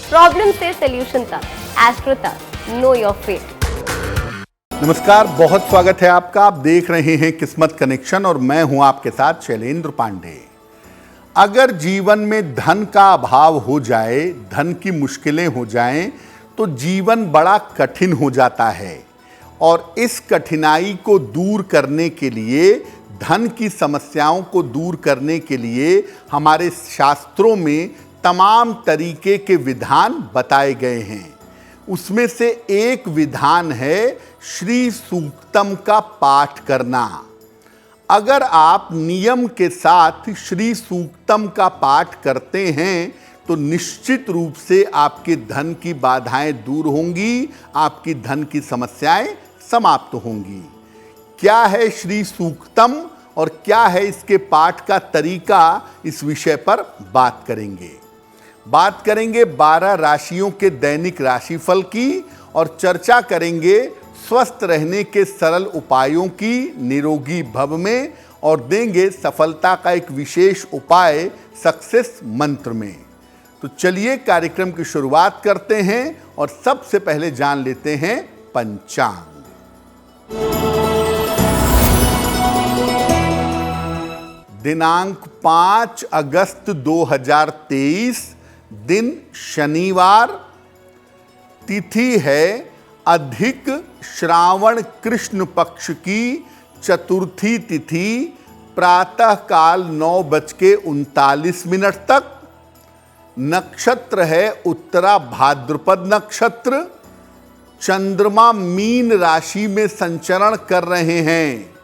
Problem से solution तक, astro तक, नो योर फेट। नमस्कार, बहुत स्वागत है आपका। आप देख रहे हैं किस्मत कनेक्शन और मैं हूं आपके साथ शैलेंद्र पांडे। अगर जीवन में धन का अभाव हो जाए, धन की मुश्किलें हो जाएं, तो जीवन बड़ा कठिन हो जाता है और इस कठिनाई को दूर करने के लिए, धन की समस्याओं को दूर करने के लिए हमारे शास्त्रों में तमाम तरीके के विधान बताए गए हैं। उसमें से एक विधान है श्री सूक्तम का पाठ करना। अगर आप नियम के साथ श्री सूक्तम का पाठ करते हैं तो निश्चित रूप से आपके धन की बाधाएं दूर होंगी, आपकी धन की समस्याएं समाप्त होंगी। क्या है श्री सूक्तम और क्या है इसके पाठ का तरीका, इस विषय पर बात करेंगे। 12 राशियों के दैनिक राशिफल की और चर्चा करेंगे स्वस्थ रहने के सरल उपायों की निरोगी भव में, और देंगे सफलता का एक विशेष उपाय सक्सेस मंत्र में। तो चलिए कार्यक्रम की शुरुआत करते हैं और सबसे पहले जान लेते हैं पंचांग। दिनांक 5 अगस्त 2023, दिन शनिवार, तिथि है अधिक श्रावण कृष्ण पक्ष की चतुर्थी तिथि, प्रातः काल 9:39 तक। नक्षत्र है उत्तरा भाद्रपद नक्षत्र। चंद्रमा मीन राशि में संचरण कर रहे हैं।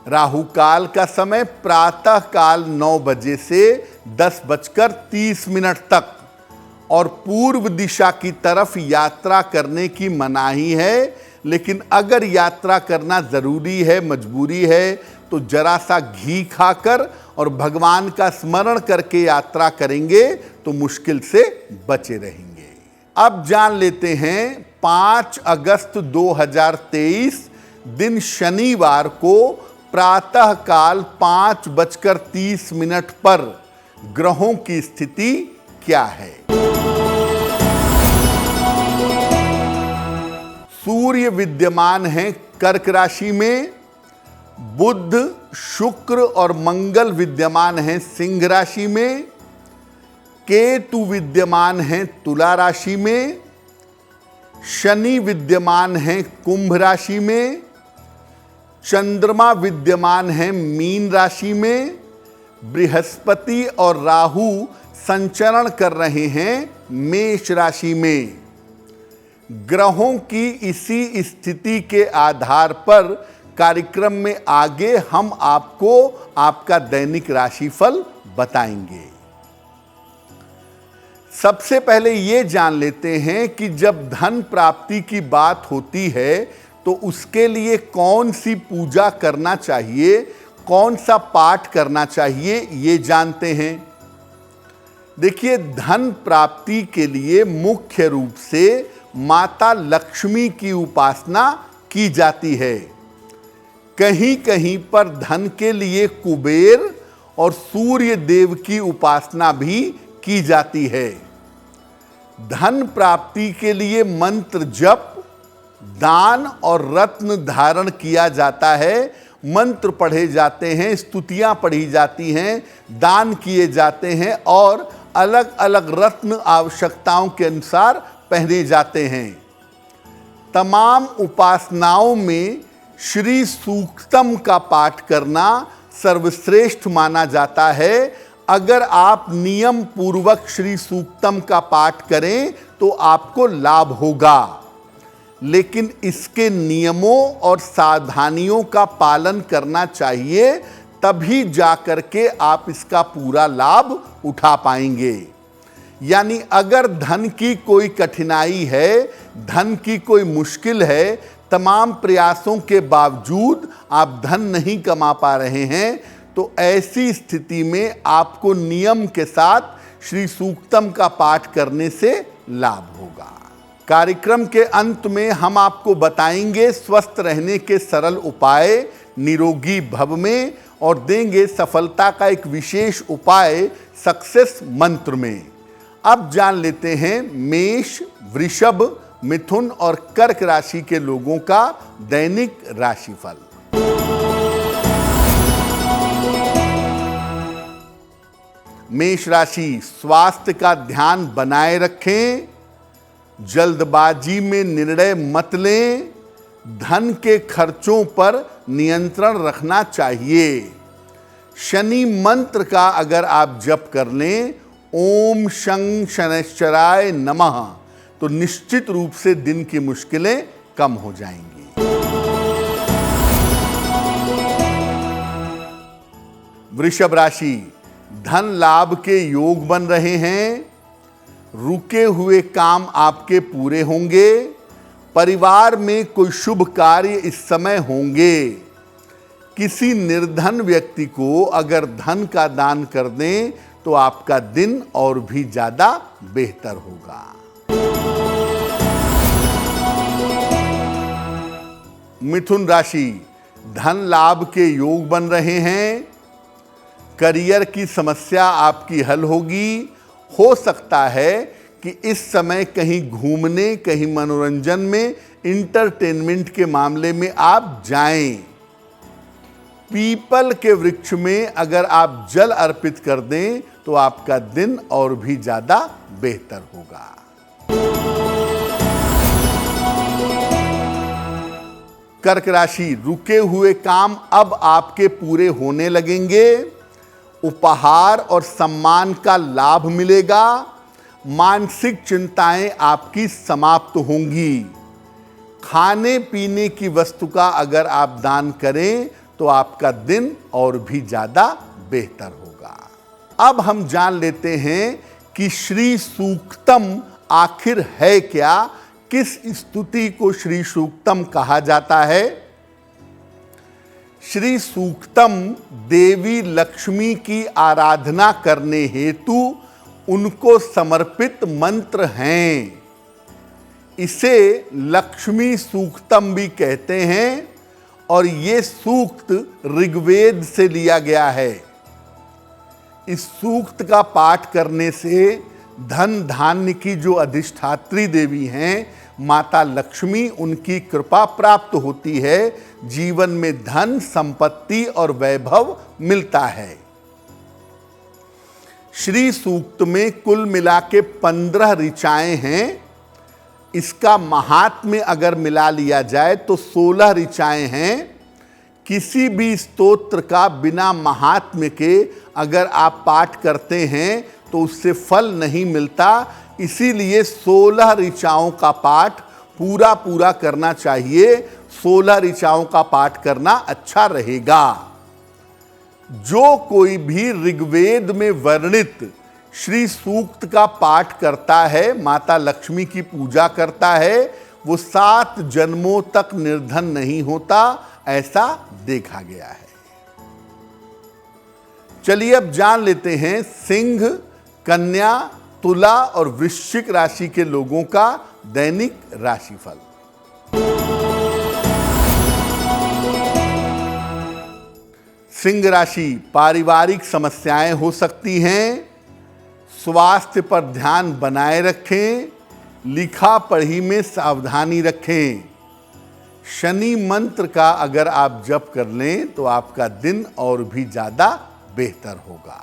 राहु काल का समय प्रातः काल 9 बजे से 10:30 तक और पूर्व दिशा की तरफ यात्रा करने की मनाही है, लेकिन अगर यात्रा करना जरूरी है, मजबूरी है, तो जरा सा घी खाकर और भगवान का स्मरण करके यात्रा करेंगे तो मुश्किल से बचे रहेंगे। अब जान लेते हैं 5 अगस्त 2023, दिन शनिवार को प्रातः काल 5:30 पर ग्रहों की स्थिति क्या है। सूर्य विद्यमान है कर्क राशि में, बुध, शुक्र और मंगल विद्यमान हैं सिंह राशि में, केतु विद्यमान हैं तुला राशि में, शनि विद्यमान हैं कुंभ राशि में, चंद्रमा विद्यमान है मीन राशि में, बृहस्पति और राहु संचरण कर रहे हैं मेष राशि में। ग्रहों की इसी स्थिति के आधार पर कार्यक्रम में आगे हम आपको आपका दैनिक राशिफल बताएंगे। सबसे पहले ये जान लेते हैं कि जब धन प्राप्ति की बात होती है तो उसके लिए कौन सी पूजा करना चाहिए, कौन सा पाठ करना चाहिए, ये जानते हैं। देखिए, धन प्राप्ति के लिए मुख्य रूप से माता लक्ष्मी की उपासना की जाती है। कहीं कहीं पर धन के लिए कुबेर और सूर्य देव की उपासना भी की जाती है। धन प्राप्ति के लिए मंत्र जप, दान और रत्न धारण किया जाता है, मंत्र पढ़े जाते हैं, स्तुतियां पढ़ी जाती हैं, दान किए जाते हैं और अलग अलग रत्न आवश्यकताओं के अनुसार पहने जाते हैं। तमाम उपासनाओं में श्री सूक्तम का पाठ करना सर्वश्रेष्ठ माना जाता है। अगर आप नियम पूर्वक श्री सूक्तम का पाठ करें तो आपको लाभ होगा, लेकिन इसके नियमों और सावधानियों का पालन करना चाहिए, तभी जाकर के आप इसका पूरा लाभ उठा पाएंगे। यानी अगर धन की कोई कठिनाई है, धन की कोई मुश्किल है, तमाम प्रयासों के बावजूद आप धन नहीं कमा पा रहे हैं, तो ऐसी स्थिति में आपको नियम के साथ श्री सूक्तम का पाठ करने से लाभ होगा। कार्यक्रम के अंत में हम आपको बताएंगे स्वस्थ रहने के सरल उपाय निरोगी भव में, और देंगे सफलता का एक विशेष उपाय सक्सेस मंत्र में। अब जान लेते हैं मेष, वृषभ, मिथुन और कर्क राशि के लोगों का दैनिक राशिफल। मेष राशि, स्वास्थ्य का ध्यान बनाए रखें, जल्दबाजी में निर्णय मत लें, धन के खर्चों पर नियंत्रण रखना चाहिए। शनि मंत्र का अगर आप जप कर लें, ओम शं शनैश्चराय नमः, तो निश्चित रूप से दिन की मुश्किलें कम हो जाएंगी। वृषभ राशि, धन लाभ के योग बन रहे हैं, रुके हुए काम आपके पूरे होंगे, परिवार में कोई शुभ कार्य इस समय होंगे। किसी निर्धन व्यक्ति को अगर धन का दान कर दें तो आपका दिन और भी ज्यादा बेहतर होगा। मिथुन राशि, धन लाभ के योग बन रहे हैं, करियर की समस्या आपकी हल होगी। हो सकता है कि इस समय कहीं घूमने, कहीं मनोरंजन में, इंटरटेनमेंट के मामले में आप जाएं। पीपल के वृक्ष में अगर आप जल अर्पित कर दें तो आपका दिन और भी ज्यादा बेहतर होगा। कर्क राशि, रुके हुए काम अब आपके पूरे होने लगेंगे, उपहार और सम्मान का लाभ मिलेगा, मानसिक चिंताएं आपकी समाप्त होंगी। खाने पीने की वस्तु का अगर आप दान करें तो आपका दिन और भी ज्यादा बेहतर होगा। अब हम जान लेते हैं कि श्री सूक्तम आखिर है क्या, किस स्तुति को श्री सूक्तम कहा जाता है। श्री सूक्तम देवी लक्ष्मी की आराधना करने हेतु उनको समर्पित मंत्र हैं। इसे लक्ष्मी सूक्तम भी कहते हैं और ये सूक्त ऋग्वेद से लिया गया है। इस सूक्त का पाठ करने से धन धान्य की जो अधिष्ठात्री देवी हैं माता लक्ष्मी, उनकी कृपा प्राप्त होती है, जीवन में धन, संपत्ति और वैभव मिलता है। श्री सूक्त में कुल मिला के 15 ऋचाएं हैं। इसका महात्म्य अगर मिला लिया जाए तो 16 ऋचाएं हैं। किसी भी स्तोत्र का बिना महात्म्य के अगर आप पाठ करते हैं तो उससे फल नहीं मिलता। इसीलिए 16 ऋचाओं का पाठ पूरा करना चाहिए। 16 ऋचाओं का पाठ करना अच्छा रहेगा। जो कोई भी ऋग्वेद में वर्णित श्री सूक्त का पाठ करता है, माता लक्ष्मी की पूजा करता है, वो 7 जन्मों तक निर्धन नहीं होता, ऐसा देखा गया है। चलिए अब जान लेते हैं सिंह, कन्या, तुला और वृश्चिक राशि के लोगों का दैनिक राशिफल। सिंह राशि, पारिवारिक समस्याएं हो सकती हैं, स्वास्थ्य पर ध्यान बनाए रखें, लिखा पढ़ी में सावधानी रखें। शनि मंत्र का अगर आप जप कर लें तो आपका दिन और भी ज्यादा बेहतर होगा।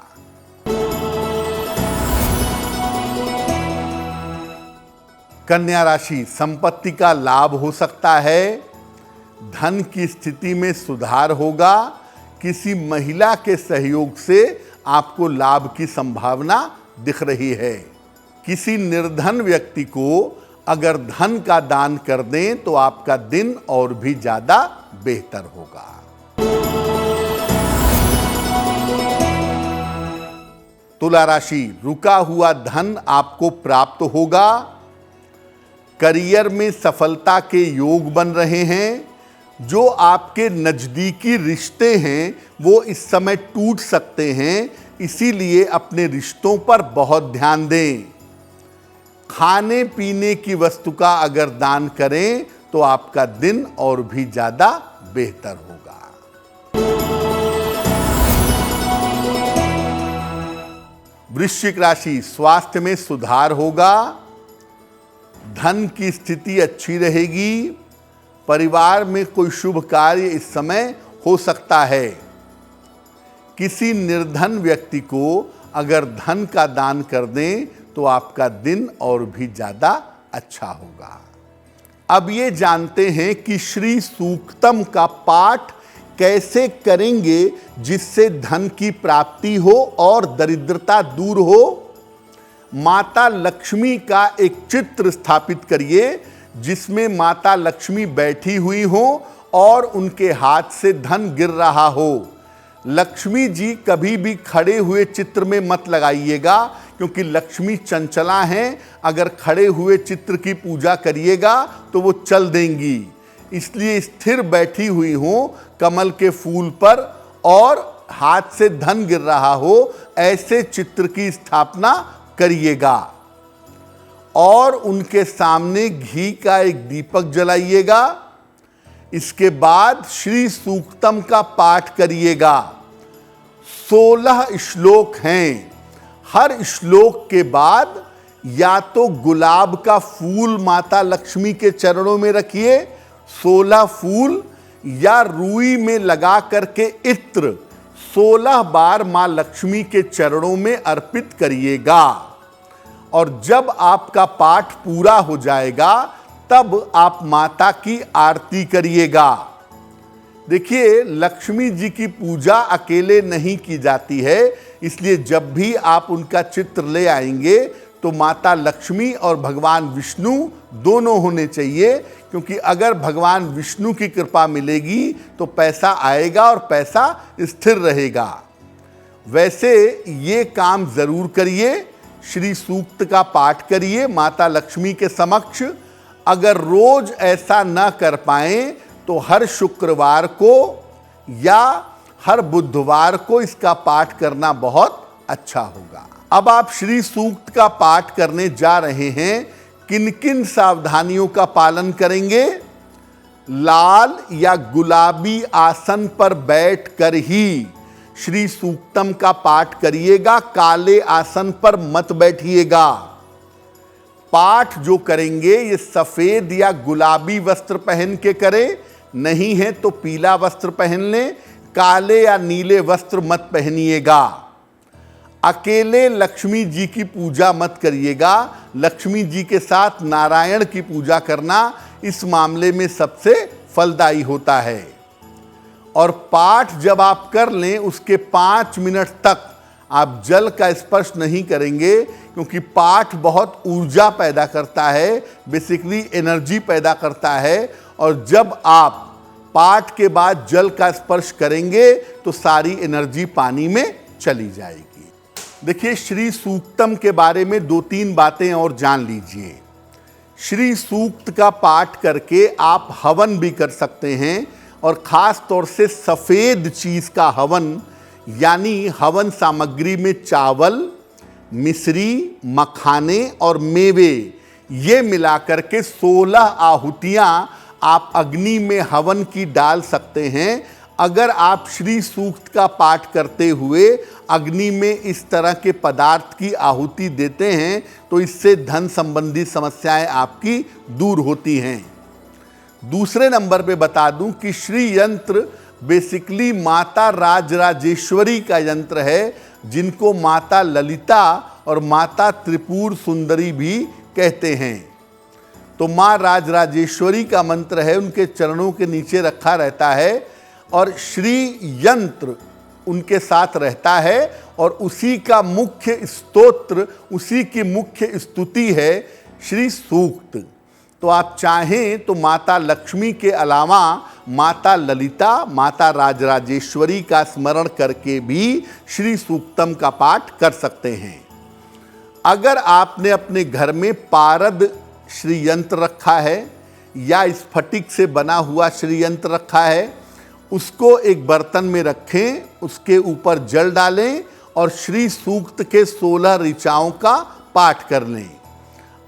कन्या राशि, संपत्ति का लाभ हो सकता है, धन की स्थिति में सुधार होगा, किसी महिला के सहयोग से आपको लाभ की संभावना दिख रही है। किसी निर्धन व्यक्ति को अगर धन का दान कर दें तो आपका दिन और भी ज्यादा बेहतर होगा। तुला राशि, रुका हुआ धन आपको प्राप्त होगा, करियर में सफलता के योग बन रहे हैं। जो आपके नजदीकी रिश्ते हैं वो इस समय टूट सकते हैं, इसीलिए अपने रिश्तों पर बहुत ध्यान दें। खाने पीने की वस्तु का अगर दान करें तो आपका दिन और भी ज्यादा बेहतर होगा। वृश्चिक राशि, स्वास्थ्य में सुधार होगा, धन की स्थिति अच्छी रहेगी, परिवार में कोई शुभ कार्य इस समय हो सकता है। किसी निर्धन व्यक्ति को अगर धन का दान कर दें तो आपका दिन और भी ज्यादा अच्छा होगा। अब ये जानते हैं कि श्री सूक्तम का पाठ कैसे करेंगे जिससे धन की प्राप्ति हो और दरिद्रता दूर हो। माता लक्ष्मी का एक चित्र स्थापित करिए जिसमें माता लक्ष्मी बैठी हुई हो और उनके हाथ से धन गिर रहा हो। लक्ष्मी जी कभी भी खड़े हुए चित्र में मत लगाइएगा क्योंकि लक्ष्मी चंचला हैं, अगर खड़े हुए चित्र की पूजा करिएगा तो वो चल देंगी। इसलिए स्थिर बैठी हुई हो कमल के फूल पर और हाथ से धन गिर रहा हो, ऐसे चित्र की स्थापना करिएगा और उनके सामने घी का एक दीपक जलाइएगा। इसके बाद श्री सूक्तम का पाठ करिएगा। 16 श्लोक हैं। हर श्लोक के बाद या तो गुलाब का फूल माता लक्ष्मी के चरणों में रखिए 16 फूल, या रुई में लगा करके इत्र 16 बार मां लक्ष्मी के चरणों में अर्पित करिएगा। और जब आपका पाठ पूरा हो जाएगा तब आप माता की आरती करिएगा। देखिए, लक्ष्मी जी की पूजा अकेले नहीं की जाती है, इसलिए जब भी आप उनका चित्र ले आएंगे तो माता लक्ष्मी और भगवान विष्णु दोनों होने चाहिए, क्योंकि अगर भगवान विष्णु की कृपा मिलेगी तो पैसा आएगा और पैसा स्थिर रहेगा। वैसे ये काम जरूर करिए, श्री सूक्त का पाठ करिए माता लक्ष्मी के समक्ष। अगर रोज ऐसा न कर पाएं तो हर शुक्रवार को या हर बुधवार को इसका पाठ करना बहुत अच्छा होगा। अब आप श्री सूक्त का पाठ करने जा रहे हैं, किन किन सावधानियों का पालन करेंगे? लाल या गुलाबी आसन पर बैठकर ही श्री सूक्तम का पाठ करिएगा, काले आसन पर मत बैठिएगा। पाठ जो करेंगे ये सफेद या गुलाबी वस्त्र पहन के करें, नहीं है तो पीला वस्त्र पहन लें, काले या नीले वस्त्र मत पहनिएगा। अकेले लक्ष्मी जी की पूजा मत करिएगा, लक्ष्मी जी के साथ नारायण की पूजा करना इस मामले में सबसे फलदायी होता है। और पाठ जब आप कर लें उसके 5 मिनट तक आप जल का स्पर्श नहीं करेंगे, क्योंकि पाठ बहुत ऊर्जा पैदा करता है, बेसिकली एनर्जी पैदा करता है। और जब आप पाठ के बाद जल का स्पर्श करेंगे तो सारी एनर्जी पानी में चली जाएगी। देखिए, श्री सूक्तम के बारे में 2-3 बातें और जान लीजिए। श्री सूक्त का पाठ करके आप हवन भी कर सकते हैं, और ख़ास तौर से सफ़ेद चीज़ का हवन, यानी हवन सामग्री में चावल, मिश्री, मखाने और मेवे ये मिलाकर के 16 आहुतियाँ आप अग्नि में हवन की डाल सकते हैं। अगर आप श्री सूक्त का पाठ करते हुए अग्नि में इस तरह के पदार्थ की आहुति देते हैं तो इससे धन संबंधी समस्याएं आपकी दूर होती हैं। दूसरे नंबर पे बता दूं कि श्री यंत्र बेसिकली माता राजराजेश्वरी का यंत्र है, जिनको माता ललिता और माता त्रिपुर सुंदरी भी कहते हैं। तो माँ राजराजेश्वरी का मंत्र है, उनके चरणों के नीचे रखा रहता है और श्री यंत्र उनके साथ रहता है, और उसी का मुख्य स्तोत्र, उसी की मुख्य स्तुति है श्री सूक्त। तो आप चाहें तो माता लक्ष्मी के अलावा माता ललिता, माता राजराजेश्वरी का स्मरण करके भी श्री सूक्तम का पाठ कर सकते हैं। अगर आपने अपने घर में पारद श्री यंत्र रखा है या स्फटिक से बना हुआ श्री यंत्र रखा है, उसको एक बर्तन में रखें, उसके ऊपर जल डालें और श्री सूक्त के 16 ऋचाओं का पाठ कर लें।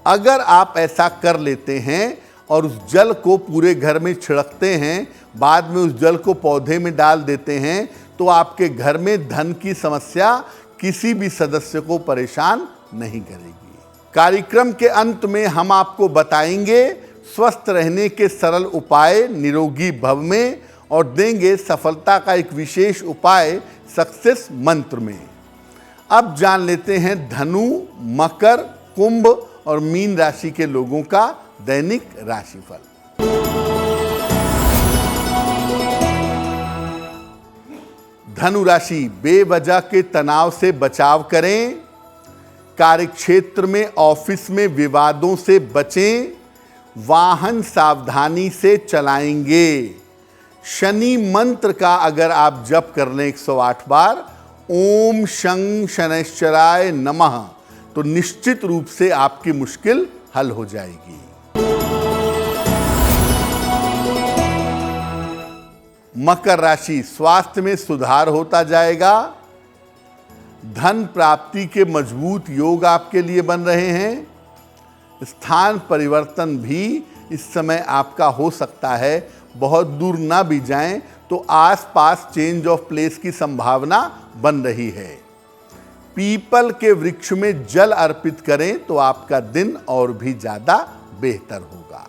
अगर आप ऐसा कर लेते हैं और उस जल को पूरे घर में छिड़कते हैं, बाद में उस जल को पौधे में डाल देते हैं, तो आपके घर में धन की समस्या किसी भी सदस्य को परेशान नहीं करेगी। कार्यक्रम के अंत में हम आपको बताएंगे स्वस्थ रहने के सरल उपाय निरोगी भव में और देंगे सफलता का एक विशेष उपाय सक्सेस मंत्र में। अब जान लेते हैं धनु, मकर, कुंभ और मीन राशि के लोगों का दैनिक राशिफल। धनु राशि, बेवजह के तनाव से बचाव करें। कार्यक्षेत्र में, ऑफिस में विवादों से बचें। वाहन सावधानी से चलाएंगे। शनि मंत्र का अगर आप जप कर लें 108 बार, ओम शं शनैश्चराय नमः, तो निश्चित रूप से आपकी मुश्किल हल हो जाएगी। मकर राशि, स्वास्थ्य में सुधार होता जाएगा। धन प्राप्ति के मजबूत योग आपके लिए बन रहे हैं। स्थान परिवर्तन भी इस समय आपका हो सकता है। बहुत दूर ना भी जाएं तो आसपास चेंज ऑफ प्लेस की संभावना बन रही है। पीपल के वृक्ष में जल अर्पित करें तो आपका दिन और भी ज्यादा बेहतर होगा।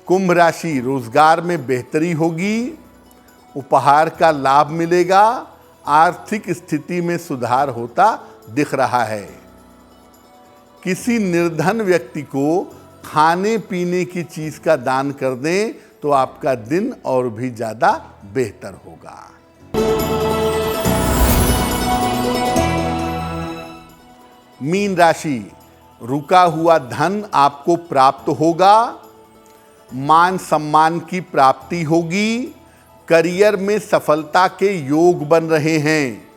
कुंभ राशि, रोजगार में बेहतरी होगी। उपहार का लाभ मिलेगा। आर्थिक स्थिति में सुधार होता दिख रहा है। किसी निर्धन व्यक्ति को खाने पीने की चीज का दान कर दें तो आपका दिन और भी ज्यादा बेहतर होगा। मीन राशि, रुका हुआ धन आपको प्राप्त होगा। मान सम्मान की प्राप्ति होगी। करियर में सफलता के योग बन रहे हैं।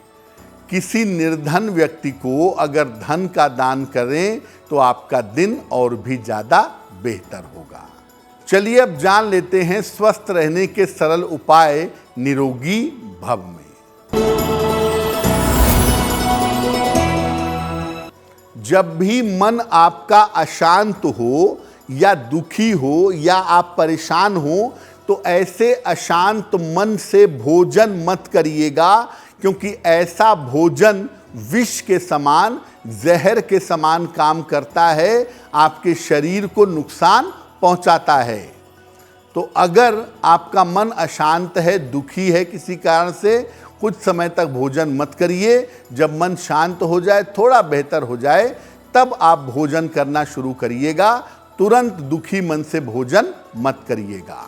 किसी निर्धन व्यक्ति को अगर धन का दान करें तो आपका दिन और भी ज्यादा बेहतर होगा। चलिए अब जान लेते हैं स्वस्थ रहने के सरल उपाय निरोगी भव में। जब भी मन आपका अशांत हो या दुखी हो या आप परेशान हो तो ऐसे अशांत मन से भोजन मत करिएगा, क्योंकि ऐसा भोजन विष के समान, जहर के समान काम करता है, आपके शरीर को नुकसान पहुंचाता है। तो अगर आपका मन अशांत है, दुखी है किसी कारण से, कुछ समय तक भोजन मत करिए। जब मन शांत हो जाए, थोड़ा बेहतर हो जाए, तब आप भोजन करना शुरू करिएगा। तुरंत दुखी मन से भोजन मत करिएगा।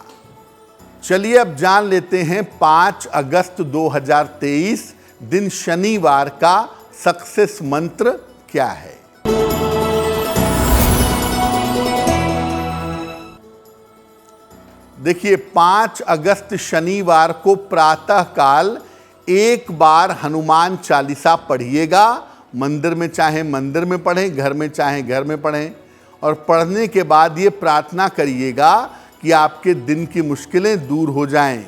चलिए अब जान लेते हैं 5 अगस्त 2023 दिन शनिवार का सक्सेस मंत्र क्या है। देखिए, 5 अगस्त शनिवार को प्रातः काल एक बार हनुमान चालीसा पढ़िएगा। मंदिर में चाहे मंदिर में पढ़ें, घर में चाहे घर में पढ़ें। और पढ़ने के बाद ये प्रार्थना करिएगा कि आपके दिन की मुश्किलें दूर हो जाएं।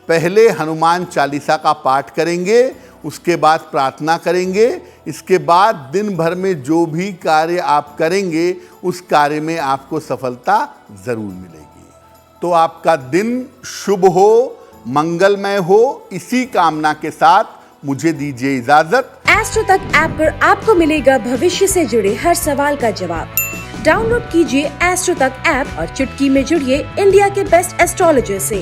पहले हनुमान चालीसा का पाठ करेंगे, उसके बाद प्रार्थना करेंगे। इसके बाद दिन भर में जो भी कार्य आप करेंगे उस कार्य में आपको सफलता जरूर मिलेगी। तो आपका दिन शुभ हो, मंगलमय हो, इसी कामना के साथ मुझे दीजिए इजाजत। एस्ट्रो तक ऐप पर आपको मिलेगा भविष्य से जुड़े हर सवाल का जवाब। डाउनलोड कीजिए एस्ट्रो तक ऐप और चुटकी में जुड़िए इंडिया के बेस्ट एस्ट्रोलॉजर से।